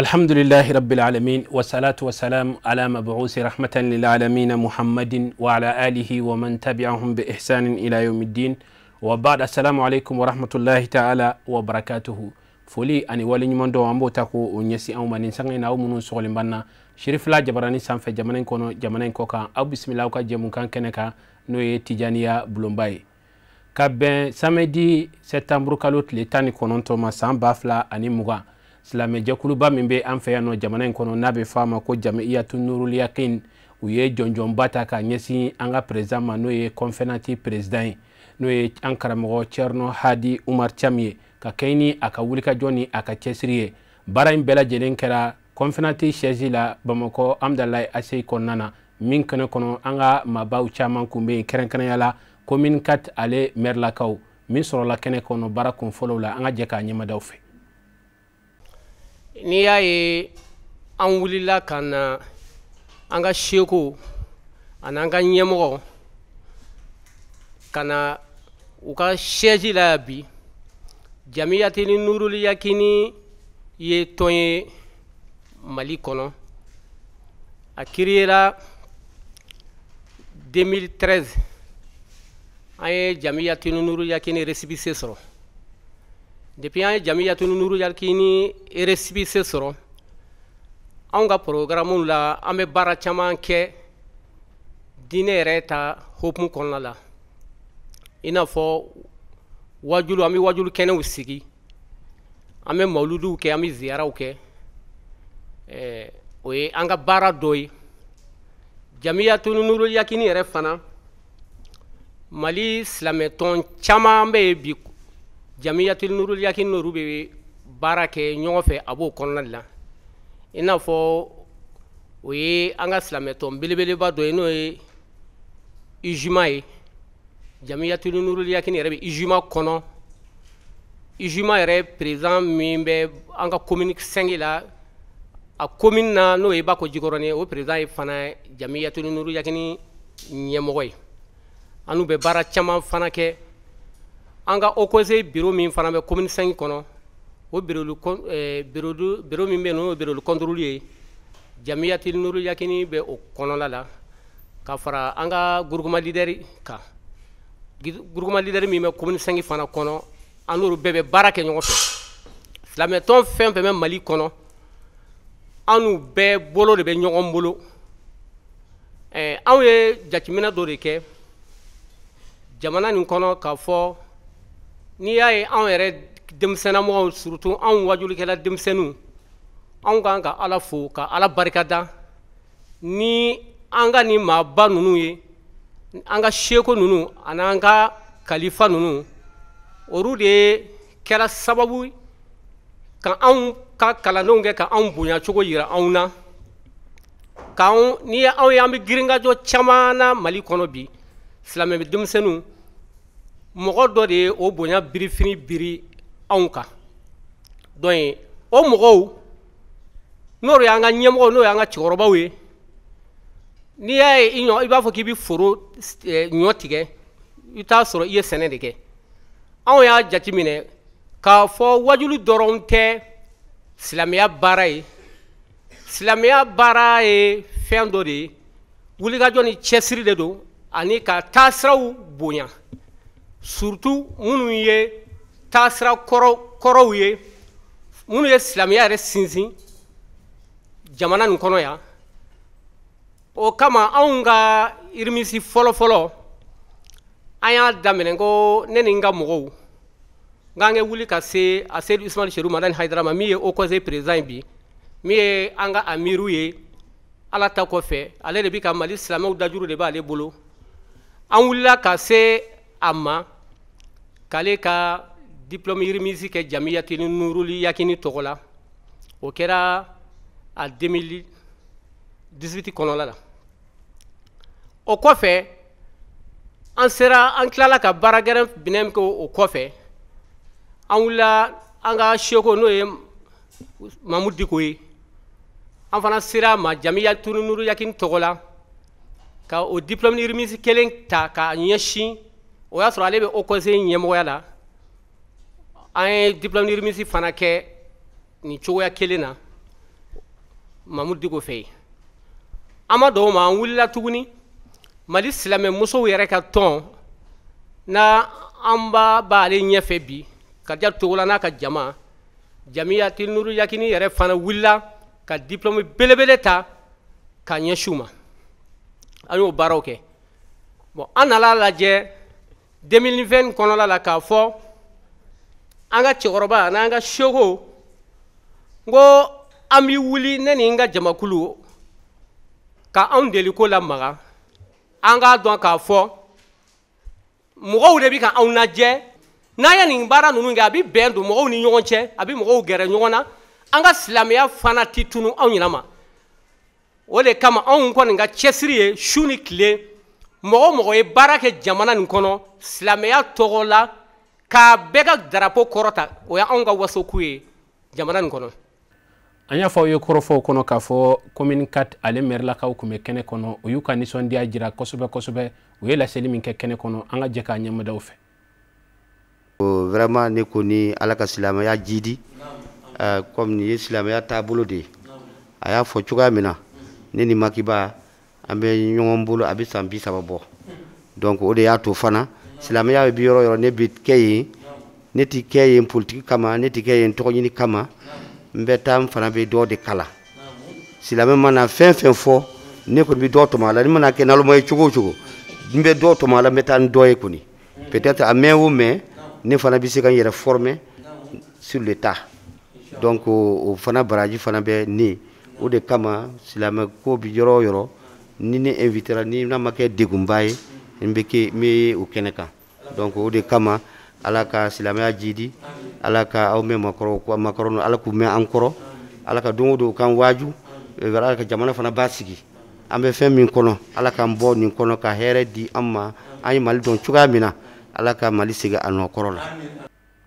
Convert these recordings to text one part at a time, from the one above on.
الحمد لله رب العالمين والصلاة والسلام على مبعوث رحمة للعالمين محمد وعلى آله ومن تبعهم بإحسان إلى يوم الدين وبعد. السلام عليكم ورحمة الله تعالى وبركاته. فولي أني ولي نمندو أمبو تاكو ونيسي أو من إنسان أو منو سغل بنا شريف لا جبراني سانف جمانين كونو جمانين كوكا أو بسم الله وكا جمون كان كنكا نوي تيجانيا بلومباي كابين سامدي سبتمبر كالوت لتاني كونونتو ما سان بافلا أني موغا Silame jakuluba mimbe anfeya no jamana nkono nabe fama ko Jami'iyatu Nurul Yaqin uye jonjon bata ka nyesi anga president mano ye konfenati president no ye ankaramogo Cherno Hadi Umar Chamie ka kaini aka wulika joni aka chesriye bara imbela jelen kera konfenati shezila Bamako Amdallah Asey konana min kana kono anga mabaw chaman kumbe kerenkana yala commune 4 ale merlakaw min soro la kene kono bara kun follow la anga jeka nyima dawfe ni y'a ye an wulila ka na an ka seko ani an ka ɲɛmɔgɔ ka na u ka siège la bi Jami'iyatu Nurul Yaqin ye tɔn ye Mali kɔnɔ a créera 2013 an ye Jami'iyatu Nurul Yaqin récépissé sɔrɔ. Depuis an ye Jami'iyatu Nurul Yaqin récépissé sɔrɔ anw ka programme la an bɛ baara caman kɛ diinɛ yɛrɛ ta hokumu kɔnɔna la i n'a fɔ wajulu an bɛ wajulu kɛnɛw sigi an bɛ mawuludiw kɛ an bɛ ziyaraw kɛ o ye an ka baara dɔ ye. Jami'iyatu Nurul Yaqin yɛrɛ fana Mali silamɛtɔn caman bɛ yen bi Jami'iyatu Nurul Yaqin n'olu bɛ baara kɛ ɲɔgɔn fɛ a b'o kɔnɔna la i n'a fɔ o ye an ka silamɛtɔn belebeleba dɔ ye n'o ye UJUMA ye. Jami'iyatu Nurul Yaqin yɛrɛ bɛ UJUMA kɔnɔ UJUMA yɛrɛ président min bɛ an ka commune 5 la a commune na n'o ye Bako Jikɔrɔni ye o président ye fana Jami'iyatu Nurul Yaqin ɲɛmɔgɔ ye. an n'u bɛ baara caman fana kɛ. An ka opposé bureau min fana bɛ commune 5 kɔnɔ o bureau min bɛ yen n'o ye bureau contrôle ye Jami'iyatu Nurul Yaqin bɛ o kɔnɔna la ka fara an ka groupement leader kan. Groupement leader min bɛ commune 5 fana kɔnɔ an n'olu bɛɛ bɛ baara kɛ ɲɔgɔn fɛ. Silamɛtɔn fɛn o fɛn bɛ Mali kɔnɔ an n'u bɛɛ bolo de bɛ ɲɔgɔn bolo. Anw ye jateminɛ dɔ de kɛ jamana nin kɔnɔ k'a fɔ n'i y'a ye anw yɛrɛ denmisɛnnamɔgɔw surtout anw wajulikɛla denmisɛnninw anw kan ka Ala fo ka Ala barikada ni an ka nin maaba ninnu ye an ka seko ninnu ani an ka kalifa ninnu olu de kɛra sababu ka anw ka kalandenw kɛ ka anw bonya cogo yira anw na k'anw ni anw ye an bɛ girinkajɔ caman na Mali kɔnɔ bi silamɛ denmisɛnninw mɔgɔ dɔ de ye o bonya birifini biri anw kan. Donc o mɔgɔw n'o y'an ka ɲɛmɔgɔw n'o y'an ka cɛkɔrɔbaw ye n'i y'a ye i b'a fɔ k'i bɛ foro ɲɔ tigɛ i t'a sɔrɔ i ye sɛnɛ de kɛ. Anw y'a jateminɛ k'a fɔ wajulu dɔrɔn tɛ silamɛya baara ye. Silamɛya baara ye fɛn dɔ de ye wulikajɔ ni cɛsiri de don ani ka taasiraw bonya. Surtout minnu ye taasira kɔrɔw ye minnu ye silamɛya yɛrɛ sinsin jamana nin kɔnɔ yan. O kama anw ka irimisi fɔlɔfɔlɔ an y'a daminɛ ko ne ni n ka mɔgɔw k'an ka wuli ka se a Seyidu Usmani Seru Madani Hayidara ma min ye Haut Conseil président ye bi min ye an ka amiru ye Ala ta kɔfɛ ale de bɛ ka Mali silamɛw dajuru de b'ale bolo. An wulila ka se a ma k'ale ka diplôme remise kɛ Jami'iyatu Nurul Yaqin tɔgɔ la o kɛra a 2018 kɔnɔna la. O kɔfɛ an tilala ka baara gɛrɛ binɛ min kɛ o kɔfɛ an wulila an ka seko n'o ye Mamudu Diko ye an fana sera ma Jami'iyatu Nurul Yaqin tɔgɔ la ka o diplôme remise kelen ta k'a ɲɛsin o y'a sɔrɔ ale bɛ Haut Conseil ɲɛmɔgɔya la an ye diplôme remise fana kɛ nin cogoya kelen na Mamoudou Diko fɛ an ma dɔw ma an wulila tuguni Mali silamɛ musow yɛrɛ ka tɔn na an b'ale ɲɛfɛ bi Kadiatu Togola n'a ka jama Jamiyati Nuru Yakini yɛrɛ fana wulila ka diplôme belebele ta ka ɲɛsin u ma an y'o baaraw kɛ bon an nana lajɛ 2020 kɔnɔna la k'a fɔ an ka cɛkɔrɔba n'an ka seko ngo an bɛ wuli ne ni n ka jamakulu ka anw deli ko la maga an k'a dɔn k'a fɔ mɔgɔw de bɛ ka anw lajɛ n'a ye nin baara ninnu kɛ a bɛ bɛn don mɔgɔw ni ɲɔgɔn cɛ a bɛ mɔgɔw gɛrɛ ɲɔgɔn na an ka silamɛya fana tɛ tunu anw ɲɛna ma o de kama anw kɔni ka cɛsiri ye su ni tile mɔgɔ o mɔgɔ ye baara kɛ jamana nin kɔnɔ silamɛya tɔgɔ la k'a bɛɛ ka darapo kɔrɔta o ye anw ka wasoku ye jamana nin kɔnɔ. An y'a fɔ aw ye kɔrɔfɔw kɔnɔ k'a fɔ commune 4 ale mairelakaw tun bɛ kɛnɛ kɔnɔ u y'u ka nisɔndiya jira kosɛbɛ kosɛbɛ u ye laseli min kɛ kɛnɛ kɔnɔ an ka jɛ k'a ɲɛmadaw fɛ. Vraiment ne ko ni ala ka silamɛya jidi comme ni ye silamɛya taabolo de ye a y'a fɔ cogoya min na ne ni Makiba an bɛ ɲɔgɔn bolo a bɛ san 30 bɔ donc o de y'a to fana silamɛya bɛ yɔrɔ yɔrɔ ne bɛ kɛ yen ne tɛ kɛ yen politique kama ne tɛ kɛ yen tɔgɔ ɲini kama n bɛ taa n fana bɛ dɔ de kala silamɛ mana fɛn fɛn fɔ ne kɔni bɛ dɔ tɔmɔ a la ni mana kɛ naloma ye cogo o cogo n bɛ dɔ tɔmɔ a la n bɛ taa n dɔ ye kɔni peut-être a mɛn o mɛn ne fana bɛ se ka n yɛrɛ former sur le tas donc o fana baraji fana bɛ ne o de kama silamɛ ko bi yɔrɔ o yɔrɔ ni ne invitera ni n'a ma kɛ degunba ye n bɛ o kɛnɛ kan donc o de kama ala ka silamɛya jidi ala ka aw mɛn makɔrɔ ala k'u mɛn an kɔrɔ ala ka don o don kan waaju ala ka jamana fana b'a sigi an bɛ fɛn min kɔnɔ ala k'an bɔ nin kɔnɔ ka hɛrɛ di an ma an ye Mali dɔn cogoya min na ala ka Mali segin a nɔ kɔrɔ la.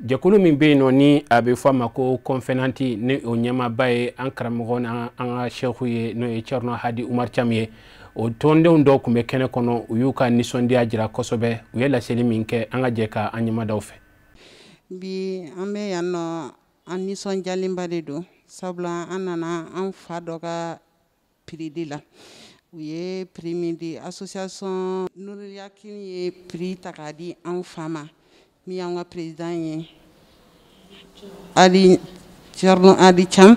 Jɛkulu min bɛ yen nɔ ni a bɛ fɔ a ma ko conférentie ni o ɲɛmaaba ye an karamɔgɔ n'an ka seku ye n'o ye Cerno Hadi Umar Cam ye o tɔndenw dɔw tun bɛ kɛnɛ kɔnɔ u y'u ka nisɔndiya jira kosɛbɛ u ye laseli min kɛ an ka jɛ ka an ɲɛmadaw fɛ. Bi an bɛ yan nɔ an nisɔndiyalenba de don sabula an nana an fa dɔ ka piridi la u ye prix min di association Nuru Yakini ye prix ta k'a di an fa ma min y'an ka président ye Cerno Adi Cam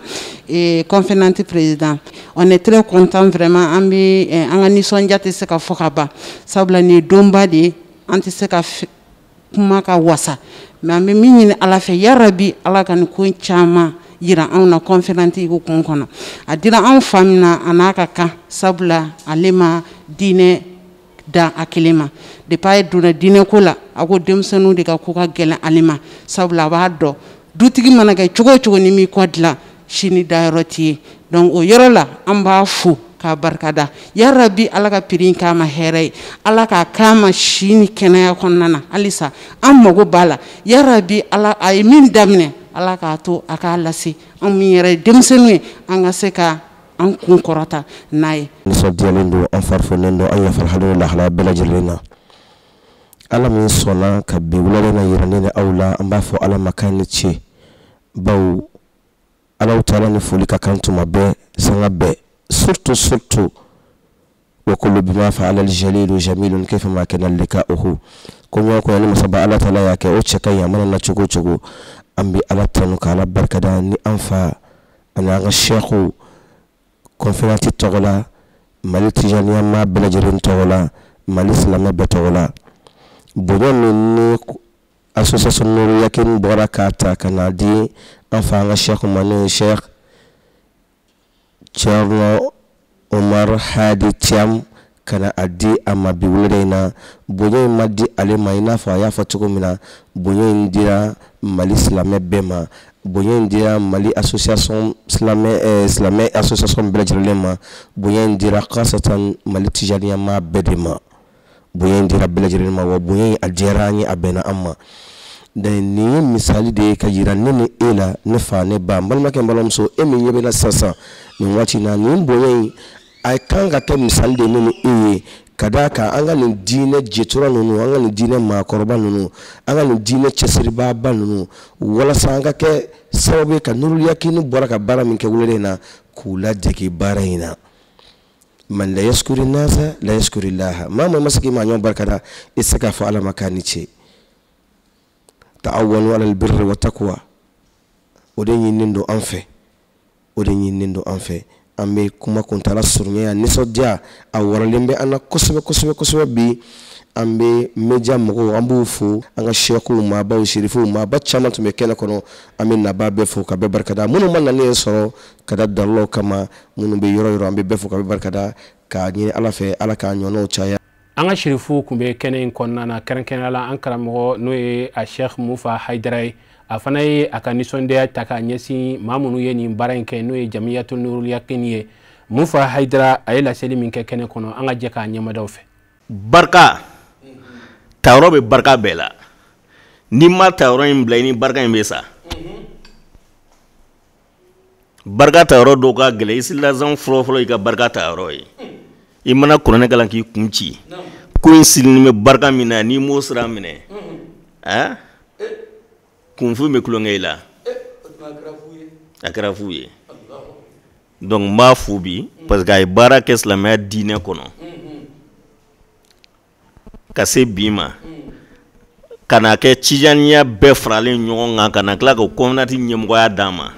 conférence président. On est très content vraiment an bɛ an ka nisɔndiya tɛ se ka fɔ ka ban sabula nin ye donba de ye an tɛ se ka kuma ka wasa mais an bɛ min ɲini ala fɛ yarabi ala ka nin ko caman yira anw na conférence ko kun kɔnɔ a dira anw fa min na a n'a ka kan sabula ale ma diinɛ da a kelen ma depuis a ye donna diinɛ ko la a ko denmisɛnninw de ka ko ka gɛlɛn ale ma sabula a b'a dɔn dutigi mana kɛ cogo o cogo ni m'i kɔ dilan sini dayɔrɔ t'i ye donc o yɔrɔ la an b'a fo k'a barikada yarabi ala ka piri k'a ma hɛrɛ ye ala k'a k'a ma si ni kɛnɛya kɔnɔna na halisa an mago b'a la yarabi ala a ye min daminɛ ala k'a to a k'a lase an min yɛrɛ ye denmisɛnninw ye an ka se ka an kun kɔrɔta n'a ye. Nisɔndiyalen don an farifolen don an yafara hadamaden lahala bɛɛ lajɛlen na ala min sɔnna ka bi wulada na yira ne ni aw la an b'a fɔ ala ma k'a ni ce baw alaw taala ni foli ka kan tuma bɛɛ sanga bɛɛ surtout وكل بما فعل الجليل جميل كيف ما كان لقاؤه كما يقول المصبا الله تعالى يا كي اوتشكا يا من لا تشغو تشغو ام بي الله تنك على بركه داني انفا انا الشيخ كونفرنس توغلا مالي تجانيا ما بلجرين توغلا مالي اسلام بتوغلا بودون ني association Nuru Yakini Borakata kanadi انفا الشيخ ماني شيخ Cerno Umar Hadi Cam kana adi ama biwulena bonye madi alema ina fa ya fatuko mina bonye ndira Mali Islamé bema bonye ndira Mali association Islamé association belajirlema bonye ndira khasatan Mali Tijaniya ma bedema bonye ndira belajirlema wa bonye aljerani abena amma da ni misali de ka jira ne ela ne fa ne ba mbalma ke mbalom so emi yebe na sasa ni wati na ni bonye ay kanga ke misali de ne kadaka anga ni dine jetura nunu anga ni dine ma korba nunu anga ni dine chesiriba ba nunu wala sanga ke sababu ka Nuru Yakini bora ka bara min ke wulere na k'u ladege baara in na man la yaskuri nasa la yaskuri laha maa ma masaki maa ɲɔgɔn barikada i se k'a fɔ ala ma k'a ni ce ta'awwanu ala albirri wa taqwa o de ɲininen don an fɛ o de ɲininen don an fɛ an bɛ kuma kuntala surunya nisɔndiya a waralen bɛ an na kosɛbɛ kosɛbɛ kosɛbɛ bi an bɛ media mɔgɔw an b'u fo an ka sheikuw maabaw sherifuw maaba caman tun bɛ kɛnɛ kɔnɔ an bɛ naba bɛɛ fo ka bɛɛ barikada minnu ma nalen sɔrɔ ka da dalilaw kama minnu bɛ yɔrɔ yɔrɔ an bɛ bɛɛ fo ka bɛɛ barikada k'a ɲini ala fɛ ala k'a ɲɔgɔnnaw caya. an ka sherifuw tun bɛ kɛnɛ in kɔnɔna na kɛrɛnkɛrɛnnenya la an karamɔgɔ n'o ye a sheikh mufa haidara ye a fana ye a ka nisɔndiya ta k'a ɲɛsin maa minnu ye nin baara in kɛ n'o ye jamiyatul nurul yaqin ye mufa haidara a ye laseli min kɛ kɛnɛ kɔnɔ an ka jɛ k'a ɲɛmadaw fɛ. barika tayɔrɔ bɛ barika bɛɛ la ni ma tayɔrɔ in bila i ni barika in bɛ sa barika tayɔrɔ dɔw ka gɛlɛn isilazan fɔlɔfɔlɔ i ka barika tayɔrɔ ye i mana kuranɛ kalan k'i kun ci ko in silinen bɛ barika min na n'i m'o sira minɛ kunfu bɛ kulonkɛ i la a kɛra fu ye donc n b'a fu bi parce que a ye baara kɛ silamɛya diinɛ kɔnɔ ka se bi ma ka na kɛ cijaniya bɛɛ faralen ɲɔgɔn kan ka na tila ka communauté ɲɛmɔgɔya d'a ma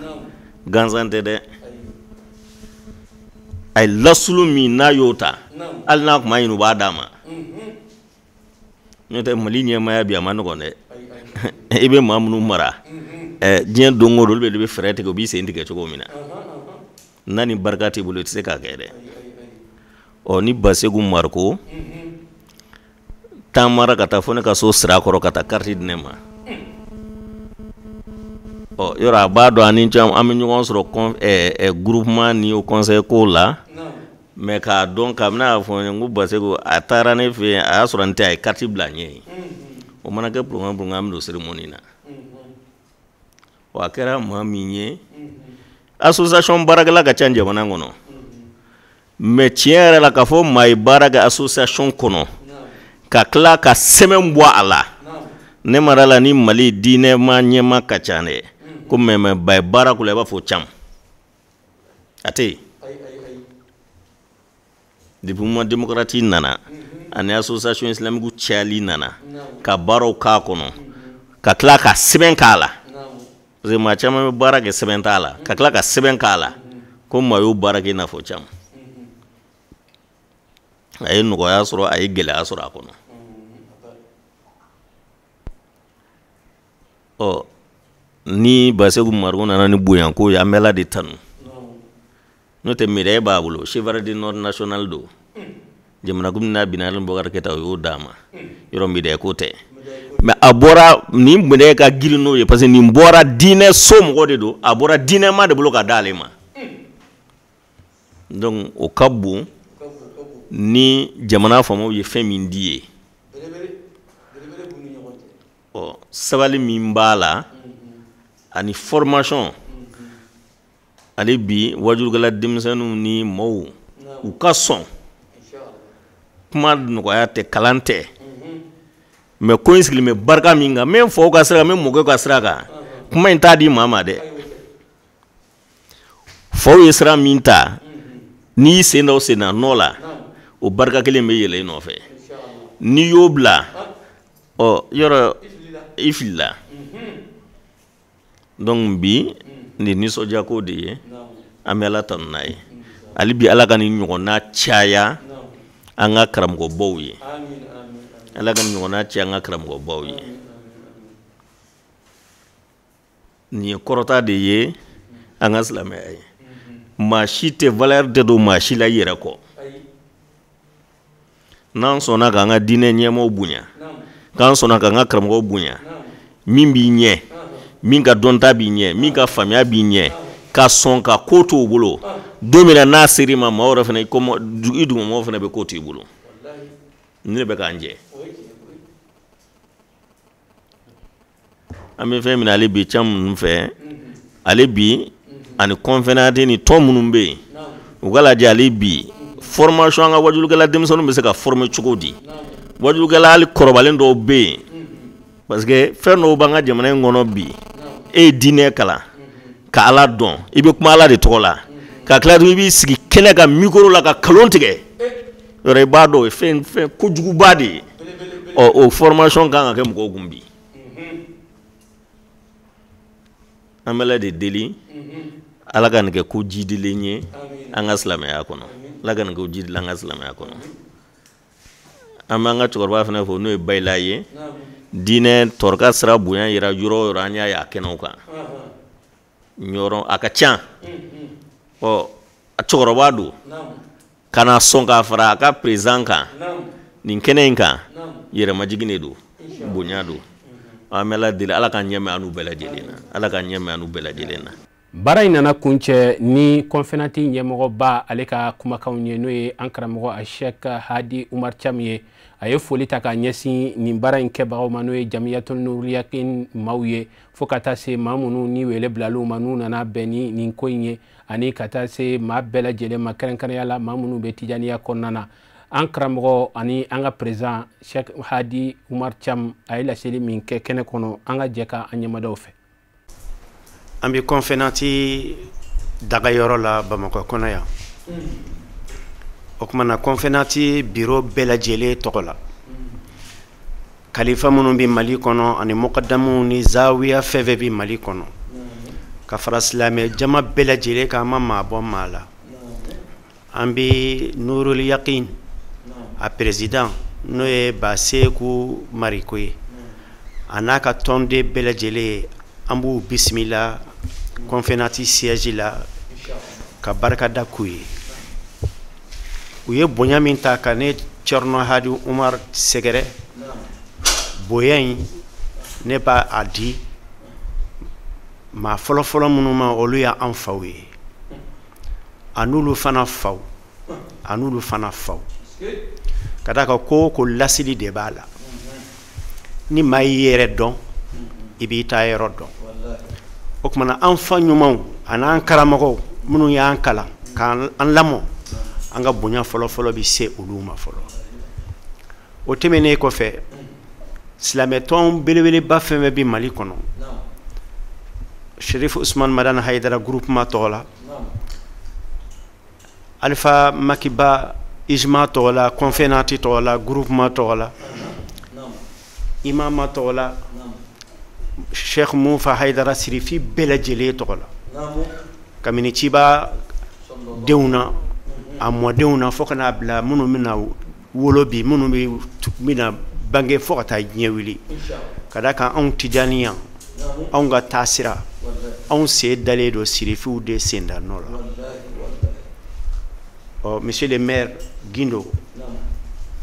gansan tɛ dɛ a ye lasulu min n'a y'o ta hali n'a kuma ɲini u b'a d'a ma n'o tɛ mali ɲɛmaya bi a ma nɔgɔn dɛ i bɛ maa minnu mara diɲɛ don o don olu de bɛ fɛɛrɛ tigɛ u b'i sen tigɛ cogo min na n'a ni barika t'i bolo i tɛ se k'a kɛ dɛ ɔ ni Basegu Mariko taamara ka taa fo ne ka so sira kɔrɔ ka taa carte di ne ma ɔ yɔrɔ a b'a dɔn ani an bɛ ɲɔgɔn sɔrɔ groupement ni o conseil ko la mais k'a dɔn kabini a fɔ n ye ko Basegu a taara ne fɛ yen a y'a sɔrɔ n tɛ a ye carte bila n ɲɛ o mana kɛ programme an bɛ don cérémonie na a kɛra maa min ye association baarakɛla ka ca jamana kɔnɔ mais tiɲɛ yɛrɛ la k'a fɔ maa ye baara kɛ association kɔnɔ ka tila ka sɛbɛn bɔ a la ne mara la ni Mali diinɛ ma ɲɛma ka ca dɛ ko mais ba ye baara k'u la i b'a fɔ cam a tɛ yen depuis mouvement démocratique nana ani association islamique cayali nana ka baaraw k'a kɔnɔ ka tila ka sɛbɛn k'a la parce que maa caman bɛ baara kɛ sɛbɛn t'a la ka tila ka sɛbɛn k'a la ko maa y'o baara kɛ i n'a fɔ cam a ye nɔgɔya sɔrɔ a ye gɛlɛya sɔrɔ a kɔnɔ ɔ ni Basegu Mariko nana ni bonyanko ye an bɛ Ala de tanu n'o tɛ médaille b'a bolo chevalier du nord national don jamanakuntigi n'a binna Bubakari Keyita o y'o d'a ma yɔrɔ médaille ko tɛ mais a bɔra nin médaille ka girin n'o ye parce que nin bɔra diinɛ so mɔgɔ de don a bɔra diinɛma de bolo ka d'ale ma donc o ka bon ni jamana faamaw ye fɛn min di ye ɔ sabali min b'a la ani formation ale bi wajurukɛla denmisɛnninw ni maaw u ka sɔn kuma nɔgɔya tɛ kalan tɛ mais ko in sigilen bɛ barika min kan n bɛ faw ka sira kan n bɛ mɔkɛw ka sira kan kuma in t'a di maa ma dɛ faw ye sira min ta n'i y'i sen da o sen na nɔ la o barika kelen bɛ yɛlɛ i nɔfɛ n'i y'o bila ɔ yɔrɔ i filila donc bi nin nisɔndiya ko de ye an bɛ Ala tanu n'a ye hali bi Ala ka nin ɲɔgɔnna caya an ka karamɔgɔbaw ye Ala ka nin ɲɔgɔnna caya an ka karamɔgɔbaw ye nin ye kɔrɔta de ye an ka silamɛya ye maa si tɛ valeur tɛ don maa si la i yɛrɛ kɔ n'an sɔnna k'an ka diinɛ ɲɛmɔgɔw bonya k'an sɔnna k'an ka karamɔgɔw bonya min b'i ɲɛ min ka dɔnta b'i ɲɛ min ka faamuya b'i ɲɛ ka sɔn ka ko t'o bolo don min na n'a ser'i ma maa wɛrɛ fana i dugumɔgɔw fana bɛ ko t'i bolo ne bɛ k'an jɛ an bɛ fɛn min na ale bi can minnu fɛ ale bi ani conférencier ni tɔn minnu bɛ yen u ka lajɛ ale bi formation an ka wajulukɛla denmisɛnninw bɛ se ka former cogo di wajulukɛla hali kɔrɔbalen dɔw bɛ yen parce que fɛn dɔw b'an ka jamana in kɔnɔ bi e ye diinɛ kalan ka Ala dɔn i bɛ kuma Ala de tɔgɔ la ka tila tun i b'i sigi kɛnɛ ka micro la ka kalon tigɛ yɔrɔ i b'a dɔn o ye fɛn kojuguba de ye o formation kan ka kɛ mɔgɔw kun bi an bɛ de deli ala ka nin kɛ ko jidilen ye an ka silamɛya kɔnɔ ala ka nin kɛ ko jidilen an ka silamɛya kɔnɔ an b'an ka cɛkɔrɔba fana fɔ n'o ye bayila ye diinɛ tɔrɔka sira bonya yira yɔrɔ o yɔrɔ an y'a ye a kɛnɛw kan ɲɔrɔ a ka ca a cɛkɔrɔba don kana sɔn k'a fara a ka président kan nin kɛnɛ in kan yɛrɛmajigin de don bonya don an bɛ ala deli ala ka ɲɛmɛ anu bɛɛ lajɛlen na ala ka ɲɛmɛ anu bɛɛ lajɛlen na baara in nana kuncɛ ni conférencier ɲɛmɔgɔba ale ka kumakanw ye n'o ye an karamɔgɔ a Sheikh Hadi Umar Cham ye a ye foli ta ka ɲɛsin nin baara in kɛbagaw ma n'o ye Jamiyatul Nurul Yakin maaw ye fo ka taa se maa minnu ni wele bilal'u ma n'u nana bɛn ni nin ko in ye ani ka taa se maa bɛɛ lajɛlen ma kɛrɛnkɛrɛnya la maa minnu bɛ tijaniya kɔnɔna na an karamɔgɔ ani an ka président Sheikh Hadi Umar Cham a ye laseli min kɛ kɛnɛ kɔnɔ an ka jɛ ka an ɲɛmadaw fɛ an bɛ conférencier dagayɔrɔ la Bamakɔ kɔnɔ yan o kumana conférencier bureau bɛɛ lajɛlen tɔgɔ la kalifa minnu bɛ Mali kɔnɔ ani mɔkadamu ni zawiya fɛn fɛn bɛ Mali kɔnɔ ka fara silamɛ jama bɛɛ lajɛlen kan an ma maa bɔ maa la an bɛ Nurul Yakin a président n'o ye Ba Seku Mariko ye a n'a ka tɔnden bɛɛ lajɛlen an b'u bisimila conférencier siège la ka barikada k'u ye u ye bonya min ta ka ne Cerno Hadi Umar sɛgɛrɛ bonya in ne b'a a di maa fɔlɔfɔlɔ minnu ma olu y'an faw ye a n'olu fana faw ka da kan ko lasili de b'a la ni maa y'i yɛrɛ dɔn i b'i ta yɔrɔ dɔn o kumana an fa ɲumanw an'an karamɔgɔw minnu y'an kalan k'an lamɔ an ka bonya fɔlɔfɔlɔ bi se olu ma fɔlɔ o tɛmɛnen kɔfɛ silamɛtɔn belebeleba fɛn fɛn bi Mali kɔnɔ Sherif Usman Madana Haidara groupement tɔgɔ la Alpha Makiba Ijma tɔgɔ la conférencier tɔgɔ la groupement tɔgɔ la imama tɔgɔ la Sheikh Mufa Haidara Sirifi bɛɛ lajɛlen tɔgɔ la kabini ciba denw na a mɔdenw na fo kana bila minnu bɛna wolo bi minnu bɛna bange fo ka taa diɲɛ wuli ka da kan anw tijaniya anw ka taasira anw sen dalen don Sirifiw de senda nɔ la monsieur le maire Gindo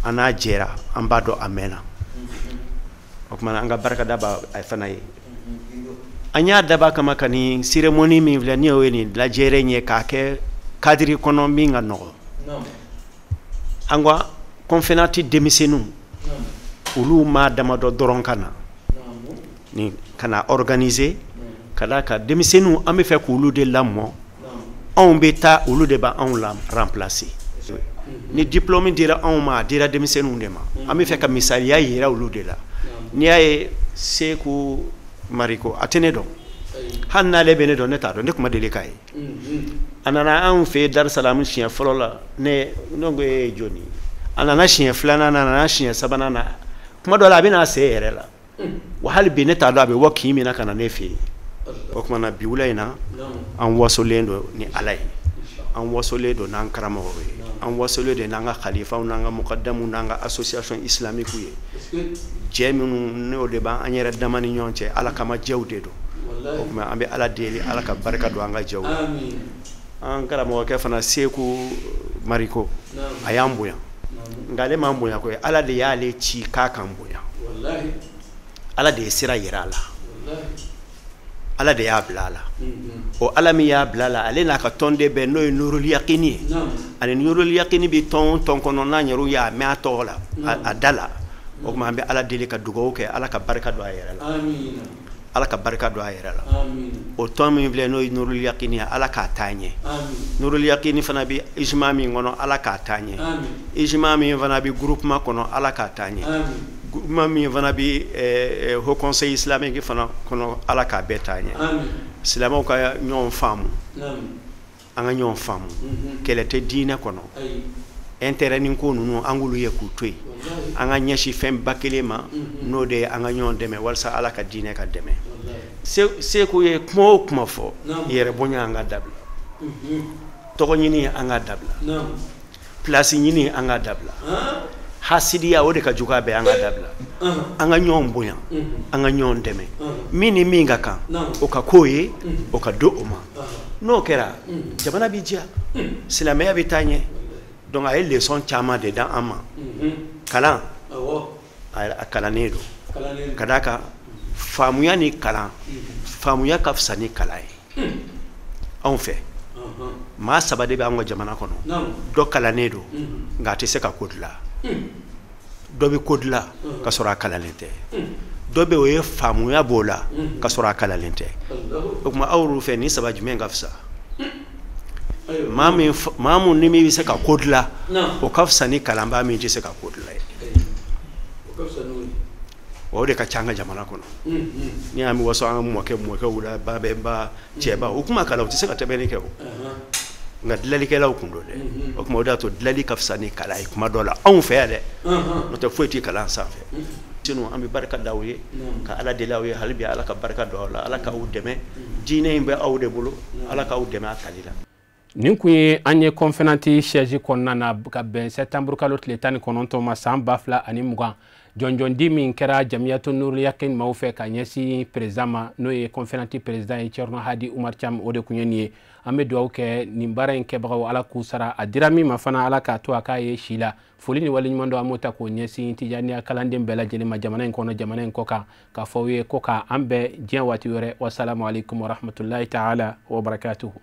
an n'a jɛra an b'a dɔn a mɛnna o kumana an ka barikada b'a fana ye an y'a daba kama ka nin cérémonie min filɛ ni o ye nin lajɛrɛ ɲɛ k'a kɛ cadre kɔnɔ min ka nɔgɔ an ka conférencier denmisɛnninw olu ma damadɔ dɔrɔn ka na ni kana organiser ka da kan denmisɛnninw an bɛ fɛ k'olu de lamɔ anw bɛ taa olu de b'anw remplacer ni diplôme dira anw ma a dira denmisɛnninw de ma an bɛ fɛ ka misaliya yira olu de la n'i y'a ye Seku Mariko a tɛ ne dɔn hali n'ale bɛ ne dɔn ne t'a dɔn ne kuma deli k'a ye a nana anw fɛ Darusalam siɲɛ fɔlɔ la ne ko e ye jɔni a nana siɲɛ filanan na a nana siɲɛ sabanan na kuma dɔ la a bɛ n'a se yɛrɛ la wa hali bi ne t'a dɔn a bɛ bɔ kin min na ka na ne fɛ yen o kumana bi wula in na an wasolen don ni Ala ye an wasolen don n'an karamɔgɔw ye an wasolen don n'an ka khalifaw n'an ka mukadamu n'an ka association islamique ye jɛ minnu n'o de b'an yɛrɛ dama ni ɲɔgɔn cɛ Ala kama jɛw de don o kuma an bɛ Ala deli Ala ka barika don an ka jɛw an karamɔgɔkɛ fana Seku Mariko a y'an bonya nka ale m'an bonya koyi Ala de y'ale ci k'a kan bonya Ala de ye sira yira a la Ala de y'a bila a la o Ala min y'a bila a la ale n'a ka tɔnden bɛɛ n'o ye Nurul Yakin ye ani Nurul Yakin bɛ tɔn kɔnɔ n'an yɛrɛw y'a mɛn a tɔgɔ la a da la o kuma an bɛ Ala deli ka dugawu kɛ Ala ka barika don a yɛrɛ la Ala ka barika don a yɛrɛ la o tɔn min filɛ n'o ye Nurul Yakin ye Ala k'a taa ɲɛ Nurul Yakin fana bɛ ijma min kɔnɔ Ala k'a taa ɲɛ ijma min fana bɛ groupement kɔnɔ Ala k'a taa ɲɛ groupement min fana bɛ haut conseil islamique fana kɔnɔ Ala k'a bɛɛ taa ɲɛ silamɛw ka ɲɔgɔn faamu an ka ɲɔgɔn faamu kɛlɛ tɛ diinɛ kɔnɔ intérêt ni ko ninnu an k'olu ye k'u to yen an ka ɲɛsin fɛn ba kelen ma n'o de ye an ka ɲɔgɔn dɛmɛ walasa ala ka diinɛ ka dɛmɛ seko ye kuma o kuma fɔ yɛrɛ bonya an ka dabila tɔgɔ ɲini an ka dabila place ɲini an ka dabila hasidiya o de ka jugu a bɛɛ an ka dabila an ka ɲɔgɔn bonya an ka ɲɔgɔn dɛmɛ min ni min ka kan o ka k'o ye o ka do o ma n'o kɛra jamana bi diya silamɛya bɛ taa ɲɛ donc a ye leçon caman de da an ma kalan a kalannen don ka d'a kan faamuya ni kalan faamuya ka fisa ni kalan ye anw fɛ maa saba de bɛ an ka jamana kɔnɔ dɔ kalannen don nka a tɛ se ka ko dilan dɔ bɛ ko dilan ka sɔrɔ a kalannen tɛ dɔ bɛ o ye faamuya b'o la ka sɔrɔ a kalannen tɛ o tuma aw yɛrɛ fɛ ni saba jumɛn ka fisa maa mun ni min bɛ se ka ko dilan o ka fisa ni kalanbaa min tɛ se ka ko dilan ye o de ka ca an ka jamana kɔnɔ ni y'an bɛ waso an ka mɔkɛw la ba bɛ ba cɛba o kuma kalan o tɛ se ka tɛmɛ kɛ o nka dilanlikɛlaw kun don dɛ o tuma o de y'a to dilanli ka fisa ni kalan ye kuma dɔ la anw fɛ yan dɛ n'o tɛ foyi tɛ kalan sanfɛ sinon an bɛ barika da aw ye ka ala deli aw ye hali bi ala ka barika don aw la ala k'aw dɛmɛ diinɛ in bɛ aw de bolo ala k'aw dɛmɛ a tali la. nin kun ye an ye conférence siège kɔnɔna na ka bɛn septembre kalo tile 19 ma san 2020 jɔnjɔndi min kɛra jamiyatu nurul yakin maaw fɛ ka ɲɛsin président ma n'o ye conférence président ye Thierno Hadi Umar Cham o de kun ye nin ye an bɛ dugawu kɛ nin baara in kɛbagaw ala k'u sara a dira min ma fana ala k'a to a k'a ye si la foli ni waleɲuman dɔ an b'o ta k'o ɲɛsin tijaniya kalanden bɛɛ lajɛlen ma jamana in kɔnɔ jamana in kɔ kan k'a fɔ aw ye ko k'an bɛɛ diɲɛ waati wɛrɛ wasalamu alaikum warahmatullahi ta'ala wa barakatuhu.